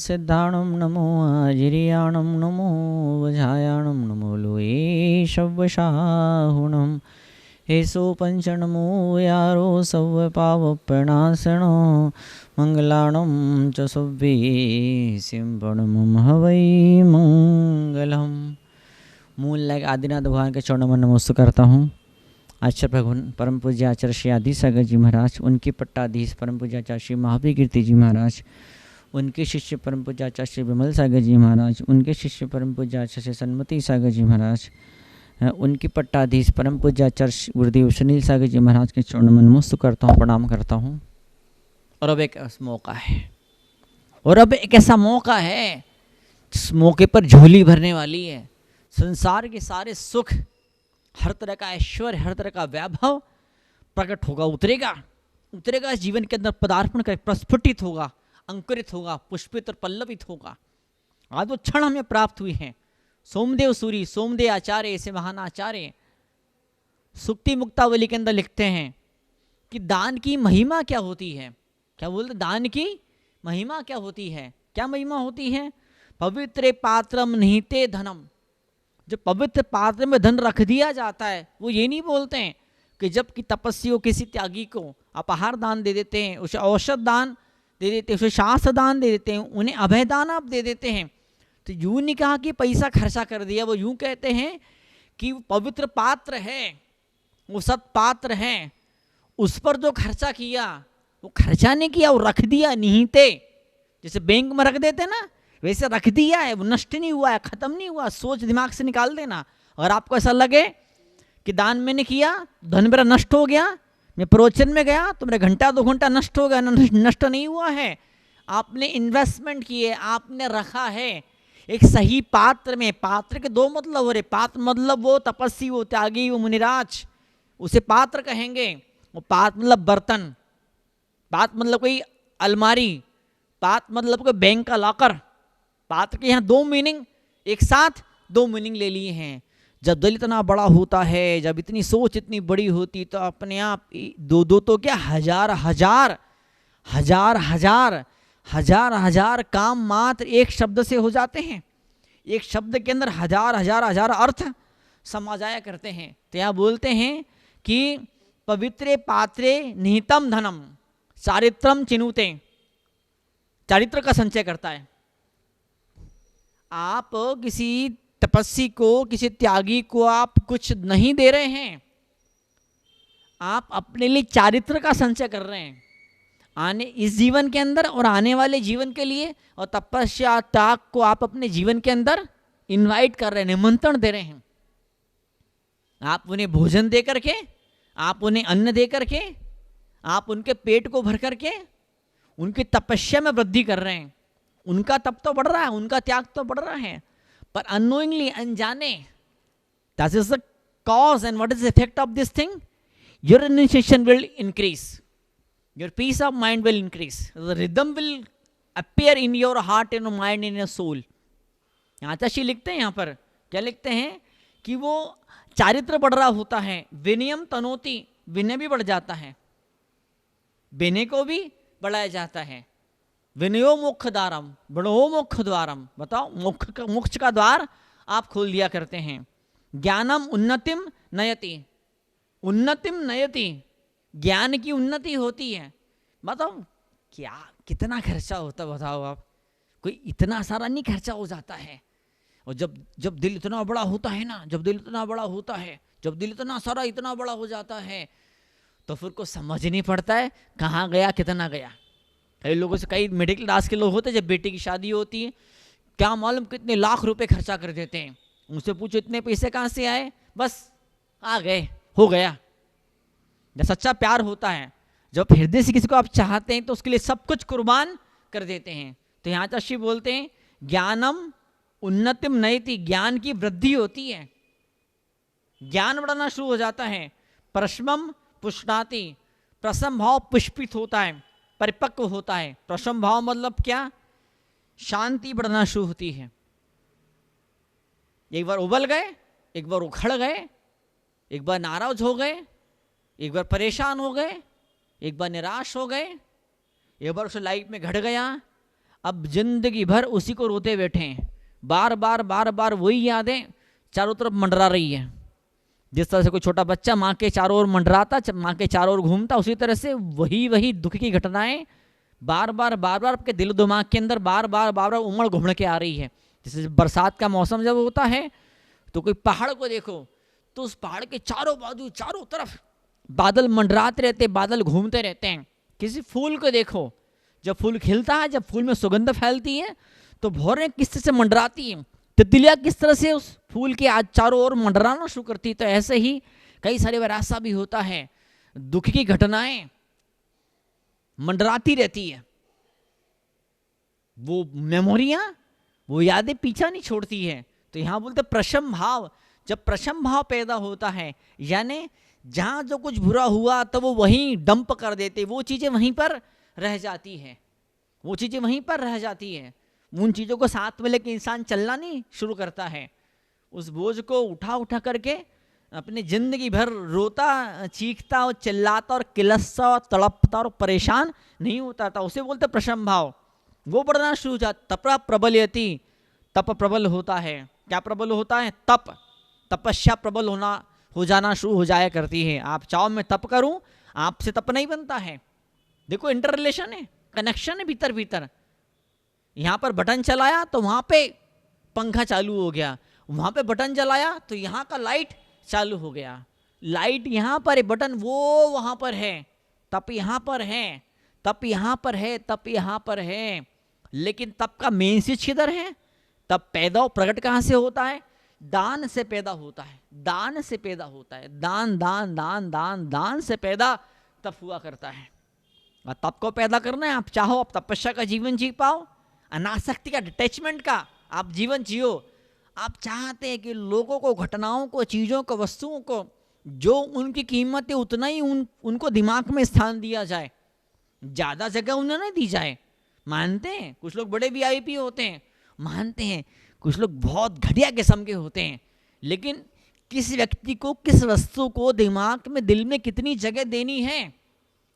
सिद्धाणं नमो आजिरियाणं नमो वझायाणं नमो लोये शव्वशाहुणं हेसो पंचनमो यारो सव्व पावप्रणाशनो मंगलाणं च सव्वे सिंपणमं हवै मंगलम। मूल लायक आदिनाथ भगवान के चरणों में नमस्कार करता हूँ। आचार्य भगवान परम पूज्य आचार्य श्री आदि सागर जी महाराज, उनके पट्टाधीश परम पूज्य आचार्य श्री महावीर कीर्ति जी महाराज, उनके शिष्य परम पूज्य आचार्य श्री विमल सागर जी महाराज, उनके शिष्य परम पूज्य आचार्य श्री सन्मति सागर जी महाराज, उनके पट्टाधीश परम पूज्य आचार्य गुरुदेव सुनील सागर जी महाराज के चरणों में नमस्कार करता हूँ, प्रणाम करता हूँ। और अब एक मौका है, और अब एक ऐसा मौका है जिस मौके पर झोली भरने वाली है। संसार के सारे सुख, हर तरह का ऐश्वर्य, हर तरह का वैभव प्रकट होगा, उतरेगा इस जीवन के अंदर, पदार्पण कर प्रस्फुटित होगा, अंकुरित होगा, पुष्पित और पल्लवित होगा। आज वो क्षण हमें प्राप्त हुई है। सोमदेव सूरी, सोमदेव आचार्य, ऐसे महान आचार्य सुक्ति मुक्तावली के अंदर लिखते हैं कि दान की महिमा क्या होती है। क्या बोलते? दान की महिमा क्या होती है? क्या महिमा होती है? पवित्र पात्रम निहिते धनम। जो पवित्र पात्र में धन रख दिया जाता है, वो ये नहीं बोलते हैं कि जब कि तपस्वी हो, किसी त्यागी को आप आहार दान दे देते हैं, उसे औषध दान दे देते हैं, उसे शास्त्र दान दे देते हैं, उन्हें अभय दान आप दे देते हैं, तो यूं नहीं कहा कि पैसा खर्चा कर दिया। वो यूं कहते हैं कि वो पवित्र पात्र है, वो सत्पात्र है, उस पर जो खर्चा किया वो खर्चा नहीं किया, वो रख दिया निहिते। जैसे बैंक में रख देते ना, वैसे रख दिया है, वो नष्ट नहीं हुआ है, खत्म नहीं हुआ। सोच दिमाग से निकाल देना। अगर आपको ऐसा लगे कि दान मैंने किया, धन मेरा नष्ट हो गया, मैं प्रवचन में गया तो मेरा घंटा 2 घंटा नष्ट हो गया, नष्ट नहीं हुआ है। आपने इन्वेस्टमेंट किए, आपने रखा है एक सही पात्र में। पात्र के 2 मतलब हो रहे। पात्र मतलब वो तपस्वी, वो त्यागी, वो मुनिराज, उसे पात्र कहेंगे। वो पात्र मतलब बर्तन, पात्र मतलब कोई अलमारी, पात्र मतलब कोई बैंक का लॉकर। पात्र के यहाँ 2 मीनिंग, एक साथ 2 मीनिंग ले लिए हैं। जब दिल इतना बड़ा होता है, जब इतनी सोच इतनी बड़ी होती, तो अपने आप 2 तो क्या, हजार हजार हजार हजार हजार हजार काम मात्र एक शब्द से हो जाते हैं। एक शब्द के अंदर हजार हजार हजार अर्थ समा जाया करते हैं। तो यहाँ बोलते हैं कि पवित्रे पात्रे निहितम धनम चारित्रम चिनुते। चारित्र का संचय करता है। आप किसी तपस्वी को, किसी त्यागी को आप कुछ नहीं दे रहे हैं, आप अपने लिए चारित्र का संचय कर रहे हैं, आने इस जीवन के अंदर और आने वाले जीवन के लिए। और तपस्या त्याग को आप अपने जीवन के अंदर इनवाइट कर रहे हैं, निमंत्रण दे रहे हैं। आप उन्हें भोजन दे करके, आप उन्हें अन्न दे करके, आप उनके पेट को भर करके उनकी तपस्या में वृद्धि कर रहे हैं। उनका तप तो बढ़ रहा है, उनका त्याग तो बढ़ रहा है, पर अननोइंगली, अनजाने, that is the cause. And what is the effect of this thing? Your initiation will increase, your peace of mind will increase, the rhythm will appear in your heart, in your mind, in your soul. यहाँ तक लिखते हैं, यहाँ पर क्या लिखते हैं कि वो चारित्र बढ़ रहा होता है। विनयम तनोति, विनय भी बढ़ जाता है, विनय को भी बढ़ाया जाता है। विनयो मोक्ष द्वारम, बड़ो मोक्ष द्वारम। बताओ, मोक्ष का द्वार आप खोल दिया करते हैं। ज्ञानम उन्नतिम नयति, उन्नतिम नयति, ज्ञान की उन्नति होती है। बताओ क्या, कितना खर्चा होता, बताओ आप। कोई इतना सारा नहीं खर्चा हो जाता है। और जब दिल इतना बड़ा होता है ना, जब दिल इतना बड़ा होता है, जब दिल इतना सारा इतना बड़ा हो जाता है, तो फिर को समझ नहीं पड़ता है कहाँ गया, कितना गया। कई लोगों से, कई मिडिल क्लास के लोग होते हैं, जब बेटी की शादी होती है, क्या मालूम कितने लाख रुपए खर्चा कर देते हैं। उनसे पूछो इतने पैसे कहाँ से आए? बस आ गए, हो गया। जब सच्चा प्यार होता है, जब हृदय से किसी को आप चाहते हैं, तो उसके लिए सब कुछ कुर्बान कर देते हैं। तो यहाँ तक बोलते हैं ज्ञानम उन्नतिम नयति, ज्ञान की वृद्धि होती है, ज्ञान बढ़ना शुरू हो जाता है। प्रशमम पुष्णाति, प्रसम भाव पुष्पित होता है, परिपक्व होता है। प्रशम भाव मतलब क्या? शांति बढ़ना शुरू होती है। एक बार उबल गए, एक बार उखड़ गए, एक बार नाराज हो गए, एक बार परेशान हो गए, एक बार निराश हो गए, एक बार उसे लाइफ में घट गया, अब जिंदगी भर उसी को रोते बैठे हैं, बार बार बार बार वही यादें चारों तरफ मंडरा रही है। जिस तरह से कोई छोटा बच्चा माँ के चारों ओर मंडराता, माँ के चारों ओर घूमता, उसी तरह से वही दुख की घटनाएं बार बार आपके दिल दिमाग के अंदर बार बार उमड़ घुमड़ के आ रही है। जैसे बरसात का मौसम जब होता है तो कोई पहाड़ को देखो तो उस पहाड़ के चारों बाजू चारों तरफ बादल मंडराते रहते, बादल घूमते रहते हैं। किसी फूल को देखो, जब फूल खिलता है, जब फूल में सुगंध फैलती है तो भौरें किस तरह से मंडराती हैं, तितलियाँ किस तरह से उस फूल के आज चारों ओर मंडराना शुरू करती है। तो ऐसे ही कई सारी बार ऐसा भी होता है, दुख की घटनाएं मंडराती रहती है, वो मेमोरियां, वो यादें पीछा नहीं छोड़ती है। तो यहाँ बोलते प्रशम भाव, जब प्रशम भाव पैदा होता है यानी जहाँ जो कुछ बुरा हुआ तो वो वहीं डंप कर देते, वो चीज़ें वहीं पर रह जाती है, वो चीज़ें वहीं पर रह जाती है। उन चीज़ों को साथ में लेके इंसान चलना नहीं शुरू करता है, उस बोझ को उठा करके अपनी जिंदगी भर रोता, चीखता और चिल्लाता और किलसता और तड़पता और परेशान नहीं होता था। उसे बोलते प्रशम भाव। वो बढ़ना शुरू हो जाता, तप प्रबलयति, तप प्रबल होता है। क्या प्रबल होता है? तप, तपस्या प्रबल हो जाना शुरू हो जाया करती है। आप चाहो मैं तप करूं, आपसे तप नहीं बनता है। देखो इंटर रिलेशन है, कनेक्शन है भीतर भीतर। यहाँ पर बटन चलाया तो वहाँ पे पंखा चालू हो गया, वहाँ पे बटन जलाया तो यहाँ का लाइट चालू हो गया। लाइट यहाँ पर है, बटन वो वहाँ पर है, तप यहाँ पर है, तप यहाँ पर है, तप यहाँ पर है। लेकिन तप का मेन स्विच किधर है? तप पैदा और प्रकट कहाँ से होता है? दान से पैदा होता है, दान से पैदा होता है। दान दान दान दान दान से पैदा तप हुआ करता है। और तप को पैदा करना है, आप चाहो आप तपस्या का जीवन जी पाओ, अनासक्ति का, डिटैचमेंट का आप जीवन जियो। आप चाहते हैं कि लोगों को, घटनाओं को, चीज़ों को, वस्तुओं को जो उनकी कीमत है उतना ही उनको दिमाग में स्थान दिया जाए, ज़्यादा जगह उन्हें नहीं दी जाए। मानते हैं कुछ लोग बड़े वीआईपी होते हैं, मानते हैं कुछ लोग बहुत घटिया किस्म के होते हैं, लेकिन किस व्यक्ति को, किस वस्तु को दिमाग में, दिल में कितनी जगह देनी है,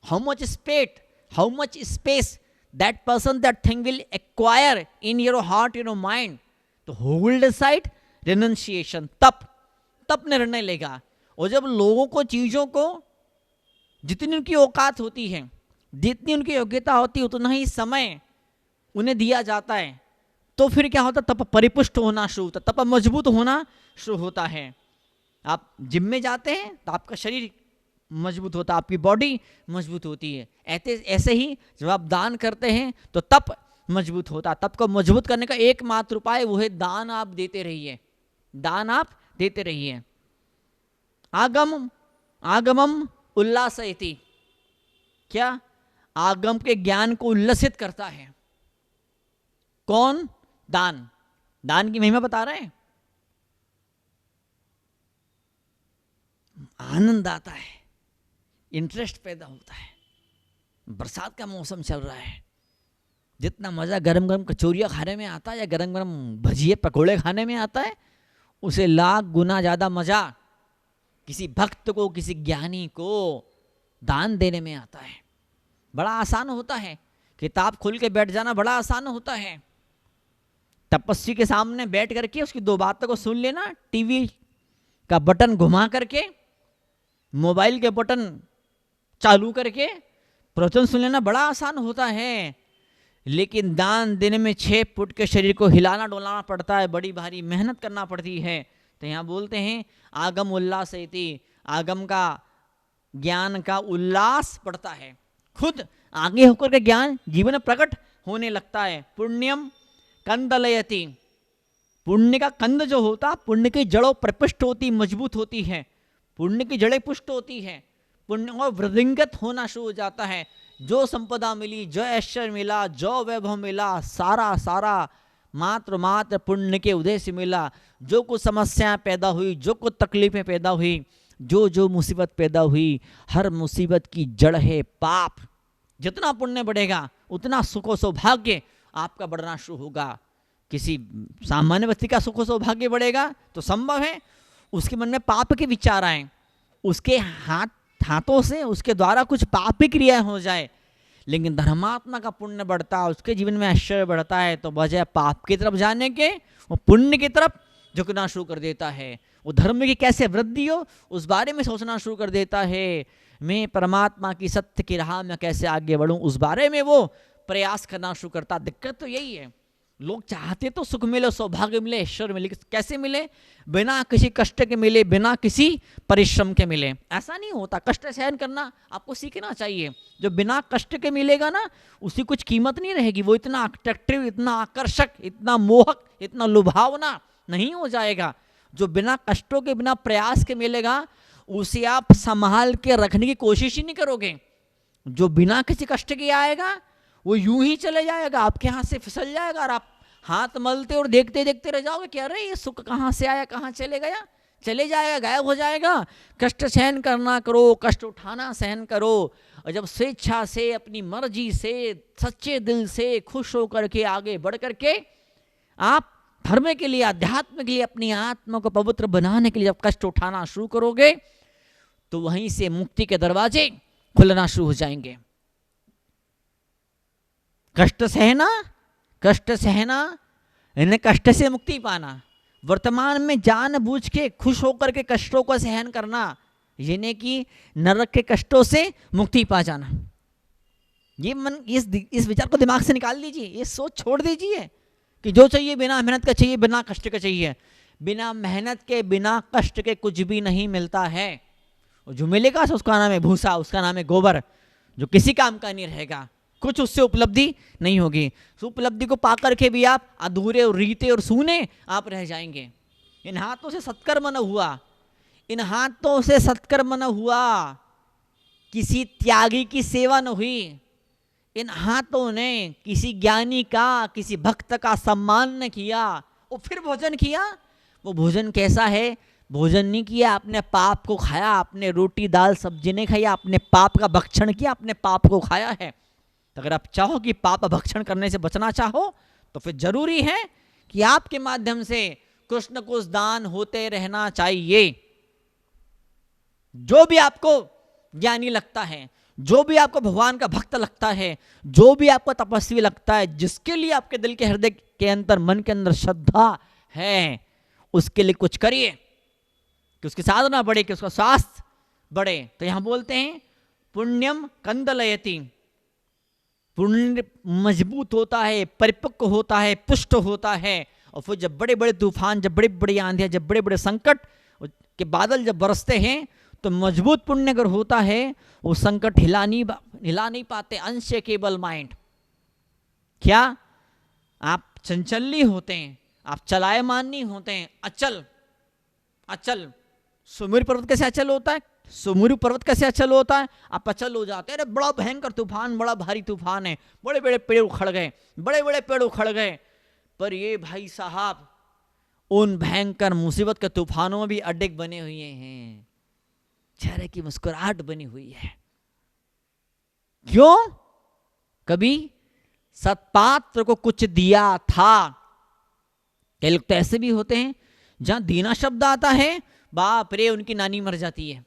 how much space that person, that thing will acquire in your heart, in your mind. तो hold aside renunciation, तप निर्णय लेगा। और जब लोगों को, चीज़ों को जितनी उनकी औकात होती है, जितनी उनकी योग्यता होती है, उतना ही समय उन्हें दिया जाता है, तो फिर क्या होता है? तप परिपुष्ट होना शुरू होता, तप मजबूत होना शुरू होता है। आप जिम में जाते हैं तो आपका शरीर मजबूत होता है, आपकी बॉडी मजबूत होती है। ऐसे ही जब आप दान करते हैं तो तप मजबूत होता है। तप को मजबूत करने का एकमात्र उपाय वो है दान आप देते रहिए, दान आप देते रहिए। आगमम उल्लासयति, क्या? आगम के ज्ञान को उल्लसित करता है। कौन? दान। दान की महिमा बता रहे हैं। आनंद आता है, इंटरेस्ट पैदा होता है। बरसात का मौसम चल रहा है, जितना मज़ा गरम गरम कचौरियाँ खाने में आता है या गरम गरम भजिए पकोड़े खाने में आता है, उसे लाख गुना ज़्यादा मज़ा किसी भक्त को, किसी ज्ञानी को दान देने में आता है। बड़ा आसान होता है, किताब खोल के बैठ जाना बड़ा आसान होता है। तपस्वी के सामने बैठ करके उसकी दो बातों को सुन लेना, टीवी का बटन घुमा करके, मोबाइल के बटन चालू करके प्रवचन सुन लेना बड़ा आसान होता है। लेकिन दान देने में 6 फुट के शरीर को हिलाना डोलाना पड़ता है, बड़ी भारी मेहनत करना पड़ती है। तो यहाँ बोलते हैं आगम उल्लासयति, आगम का, ज्ञान का उल्लास पड़ता है, खुद आगे होकर के ज्ञान जीवन में प्रकट होने लगता है। पुण्यम कंदलयति, पुण्य का कंद जो होता, पुण्य की जड़ों प्रपुष्ट होती, मजबूत होती है, पुण्य की जड़ें पुष्ट होती है, पुण्य और वृद्धिंगत होना शुरू हो जाता है। जो संपदा मिली, जो ऐश्वर्य मिला, जो वैभव मिला, सारा मात्र पुण्य के उदय से मिला। जो कुछ समस्याएं पैदा हुई, जो कुछ तकलीफें पैदा हुई, जो मुसीबत पैदा हुई, हर मुसीबत की जड़ है पाप। जितना पुण्य बढ़ेगा उतना सुख और सौभाग्य आपका बढ़ना शुरू होगा। किसी सामान्य व्यक्ति का सुख और सौभाग्य बढ़ेगा तो संभव है उसके मन में पाप के विचार आए, उसके हाथों से उसके द्वारा कुछ पापी क्रियाएं हो जाए। लेकिन धर्मात्मा का पुण्य बढ़ता है, उसके जीवन में ऐश्वर्य बढ़ता है, तो बजाय पाप की तरफ जाने के वो पुण्य की तरफ झुकना शुरू कर देता है। वो धर्म की कैसे वृद्धि हो उस बारे में सोचना शुरू कर देता है। मैं परमात्मा की सत्य की राह में कैसे आगे बढ़ूं उस बारे में वो प्रयास करना शुरू करता। दिक्कत तो यही है, लोग चाहते तो सुख मिले, सौभाग्य मिले, ऐश्वर्य मिले, कैसे मिले? बिना किसी कष्ट के मिले, बिना किसी परिश्रम के मिले। ऐसा नहीं होता, कष्ट सहन करना आपको सीखना चाहिए। जो बिना कष्ट के मिलेगा ना उसकी कुछ कीमत नहीं रहेगी, वो इतना अट्रैक्टिव, इतना आकर्षक, इतना मोहक, इतना लुभावना नहीं हो जाएगा। जो बिना कष्टों के, बिना प्रयास के मिलेगा उसे आप संभाल के रखने की कोशिश ही नहीं करोगे। जो बिना किसी कष्ट के आएगा वो यूं ही चले जाएगा, आपके हाथ से फिसल जाएगा और आप हाथ मलते और देखते देखते रह जाओगे कि अरे ये सुख कहाँ से आया, कहाँ चले गया, चले जाएगा, गायब हो जाएगा। कष्ट सहन करना करो, कष्ट उठाना सहन करो, और जब स्वेच्छा से, अपनी मर्जी से, सच्चे दिल से खुश होकर के आगे बढ़ करके आप धर्म के लिए, अध्यात्म के लिए, अपनी आत्मा को पवित्र बनाने के लिए जब कष्ट उठाना शुरू करोगे तो वहीं से मुक्ति के दरवाजे खुलना शुरू हो जाएंगे। कष्ट सहना, कष्ट सहना यानी कष्ट से मुक्ति पाना। वर्तमान में जानबूझ के खुश होकर के कष्टों को सहन करना, यानी कि नरक के कष्टों से मुक्ति पा जाना। ये मन, इस विचार को दिमाग से निकाल दीजिए, ये सोच छोड़ दीजिए कि जो चाहिए बिना मेहनत का चाहिए, बिना कष्ट का चाहिए। बिना मेहनत के, बिना कष्ट के कुछ भी नहीं मिलता है। और जो मिलेगा उसका नाम है भूसा, उसका नाम है गोबर, जो किसी काम का नहीं रहेगा, कुछ उससे उपलब्धि नहीं होगी। उस उपलब्धि को पाकर के भी आप अधूरे और रीते और सूने आप रह जाएंगे। इन हाथों से सत्कर्म न हुआ, इन हाथों से सत्कर्म न हुआ, किसी त्यागी की सेवा न हुई, इन हाथों ने किसी ज्ञानी का, किसी भक्त का सम्मान न किया, वो फिर भोजन किया। वो भोजन कैसा है? भोजन नहीं किया, आपने पाप को खाया, आपने रोटी दाल सब्जी नहीं खाई, आपने पाप का भक्षण किया, आपने पाप को खाया है। तो अगर आप चाहो कि पाप भक्षण करने से बचना चाहो तो फिर जरूरी है कि आपके माध्यम से कुछ न कुछ दान होते रहना चाहिए। जो भी आपको ज्ञानी लगता है, जो भी आपको भगवान का भक्त लगता है, जो भी आपको तपस्वी लगता है, जिसके लिए आपके दिल के हृदय के अंदर, मन के अंदर श्रद्धा है, उसके लिए कुछ करिए कि उसकी साधना बढ़े, कि उसका स्वास्थ्य बढ़े। तो यहां बोलते हैं पुण्यम कंदलयति, पुण्य मजबूत होता है, परिपक्व होता है, पुष्ट होता है। और फिर जब बड़े बड़े तूफान, जब बड़ी बड़ी आंधियां, जब बड़े बड़े संकट के बादल जब बरसते हैं तो मजबूत पुण्य अगर होता है वो संकट हिला नहीं पाते। अंश केवल माइंड, क्या आप चंचल नहीं होते हैं, आप चलायमान नहीं होते हैं, अचल। अचल सुमेरु पर्वत कैसे अचल होता है? सुमेरु पर्वत कैसे अचल होता है? आप अचल हो जाते हैं। अरे बड़ा भयंकर तूफान, बड़ा भारी तूफान है, बड़े बड़े पेड़ उखड़ गए, बड़े बड़े पेड़ उखड़ गए, पर ये भाई साहब उन भयंकर मुसीबत के तूफानों में भी अडिग बने हुए हैं, चेहरे की मुस्कुराहट बनी हुई है। क्यों? कभी सत्पात्र को कुछ दिया था। कई लोग तो ऐसे भी होते हैं जहां दीना शब्द आता है, बाप रे उनकी नानी मर जाती है,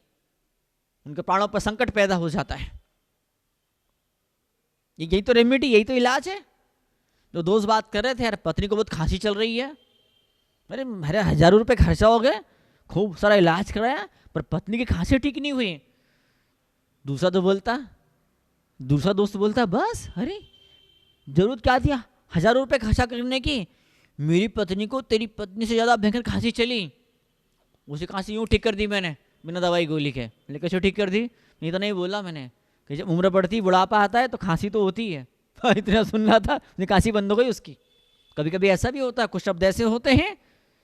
उनके प्राणों पर संकट पैदा हो जाता है। यही तो रेमेडी, यही तो इलाज है। जो दोस्त बात कर रहे थे, यार पत्नी को बहुत खांसी चल रही है, अरे मेरे हजारों रुपए खर्चा हो गए, खूब सारा इलाज कराया, पर पत्नी की खांसी ठीक नहीं हुई। दूसरा दोस्त बोलता बस अरे जरूरत क्या थी हजारों रुपए खर्चा करने की, मेरी पत्नी को तेरी पत्नी से ज़्यादा भयंकर खांसी चली, उसे खांसी यूँ ठीक कर दी मैंने बिना दवाई गोली के। मैंने कैसे ठीक कर दी? नहीं तो नहीं बोला मैंने कि जब उम्र बढ़ती, बुढ़ापा आता है तो खांसी तो होती है। इतना सुन रहा था, खांसी बंद हो गई उसकी। कभी कभी ऐसा भी होता है, कुछ शब्द ऐसे होते हैं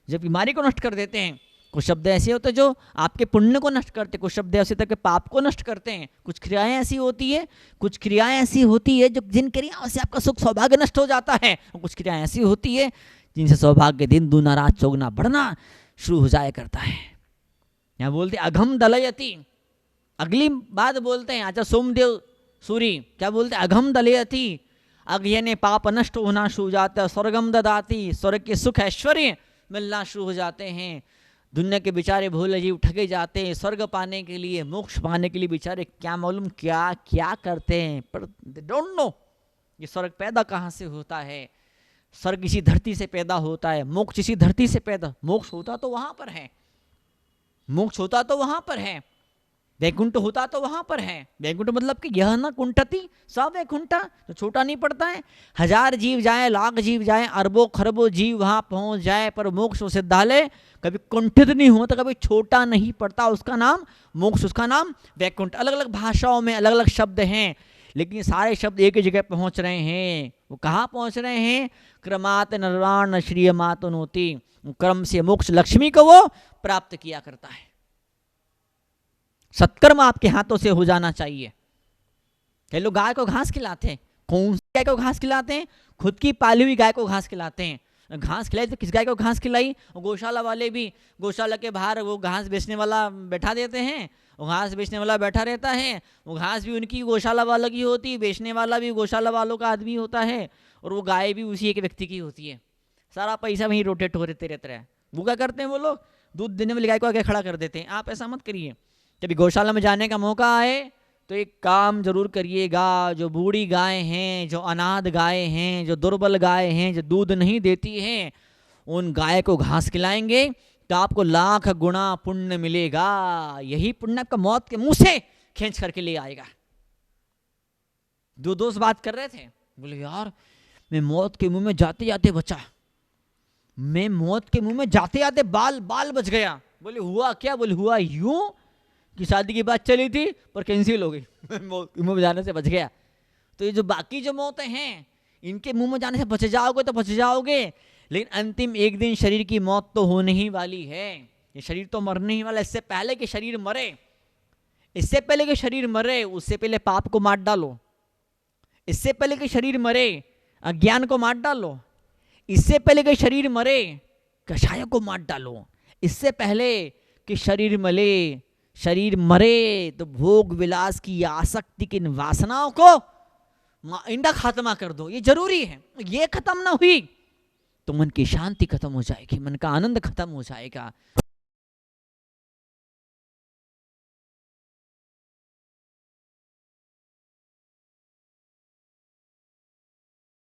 जो बीमारी को नष्ट कर देते हैं, कुछ शब्द ऐसे होते हैं जो आपके पुण्य को नष्ट करते हैं, कुछ शब्द ऐसे होते हैं कि पाप को नष्ट करते हैं, कुछ क्रियाएं ऐसी होती है, कुछ क्रियाएं ऐसी होती है जो जिन क्रियाओं से आपका सुख सौभाग्य नष्ट हो जाता है, और कुछ क्रियाएं ऐसी होती है जिनसे सौभाग्य दिन दूना रात चौगुना बढ़ना शुरू हो जाया करता है। यहाँ बोलते अघम दलयति, अगली बात बोलते हैं। अच्छा सोमदेव सूरी क्या बोलते हैं? अघम दलयति, अज्ञ ने पाप नष्ट होना शुरू हो जाता है, स्वर्गम ददाती, स्वर्ग के सुख ऐश्वर्य मिलना शुरू हो जाते हैं। दुनिया के बेचारे भोले जीव ठगे जाते हैं स्वर्ग पाने के लिए, मोक्ष पाने के लिए बेचारे क्या मालूम क्या क्या करते हैं, पर दे डोंट नो ये स्वर्ग पैदा कहाँ से होता है। स्वर्ग इसी धरती से पैदा होता है, मोक्ष इसी धरती से पैदा, मोक्ष होता तो वहां पर है, मोक्ष होता तो वहां पर है, वैकुंठ होता तो वहां पर है। वैकुंठ मतलब कि यह न कुंठती स वैकुंठा, तो छोटा नहीं पड़ता है। 1000 जीव जाए, लाख जीव जाए, अरबों खरबों जीव वहां पहुंच जाए, पर मोक्ष सिद्धालय कभी कुंठित नहीं होता, कभी छोटा नहीं पड़ता। उसका नाम मोक्ष, उसका नाम वैकुंठ। अलग अलग भाषाओं में अलग अलग शब्द हैं, लेकिन सारे शब्द एक ही जगह पहुंच रहे हैं। वो कहाँ पहुंच रहे हैं? क्रमात निर्वाण श्रीयमात नोति, क्रम से मोक्ष लक्ष्मी को वो प्राप्त किया करता है। सत्कर्म आपके हाथों से हो जाना चाहिए। कई लोग गाय को घास खिलाते हैं। कौन सी गाय को घास खिलाते हैं? खुद की पाली हुई गाय को घास खिलाते हैं। घास खिलाई तो किस गाय को घास खिलाई? गौशाला वाले भी गौशाला के बाहर वो घास बेचने वाला बैठा देते हैं, वो घास बेचने वाला बैठा रहता है। वो घास भी उनकी गौशाला वालों की होती है, बेचने वाला भी गौशाला वालों का आदमी होता है, और वो गाय भी उसी एक व्यक्ति की होती है। सारा पैसा वहीं रोटेट होते रहता है। वो क्या करते हैं? वो लोग दूध देने वाली गाय को आगे खड़ा कर देते हैं। आप ऐसा मत करिए। जब गौशाला में जाने का मौका आए तो एक काम जरूर करिएगा। जो बूढ़ी गाय हैं, जो अनाथ गाय हैं, जो दुर्बल गाय हैं, जो दूध नहीं देती हैं, उन गाय को घास खिलाएंगे तो आपको लाख गुना पुण्य मिलेगा। यही पुण्य आपका मौत के मुंह से खींच करके ले आएगा। दो दोस्त बात कर रहे थे, बोले यार मैं मौत के मुंह में जाते जाते बचा, मैं मौत के मुंह में जाते जाते बाल बच गया। बोले हुआ क्या? बोले हुआ यूं कि शादी की बात चली थी पर कैंसिल हो गई, मौत के मुंह में जाने से बच गया। तो ये जो बाकी जो मौतें हैं, इनके मुंह में जाने से बच जाओगे तो बच जाओगे, लेकिन अंतिम एक दिन शरीर की मौत तो होने ही वाली है। ये शरीर तो मरने ही वाला। इससे पहले कि शरीर मरे, इससे पहले कि शरीर मरे, उससे पहले पाप को मार डालो। इससे पहले कि शरीर मरे, अज्ञान को मार डालो। इससे पहले कि शरीर मरे, कषाय को मार डालो। इससे पहले कि शरीर मरे तो भोग विलास की आसक्ति की वासनाओं को इंडा खात्मा कर दो। ये जरूरी है। ये खत्म ना हुई तो मन की शांति खत्म हो जाएगी, मन का आनंद खत्म हो जाएगा।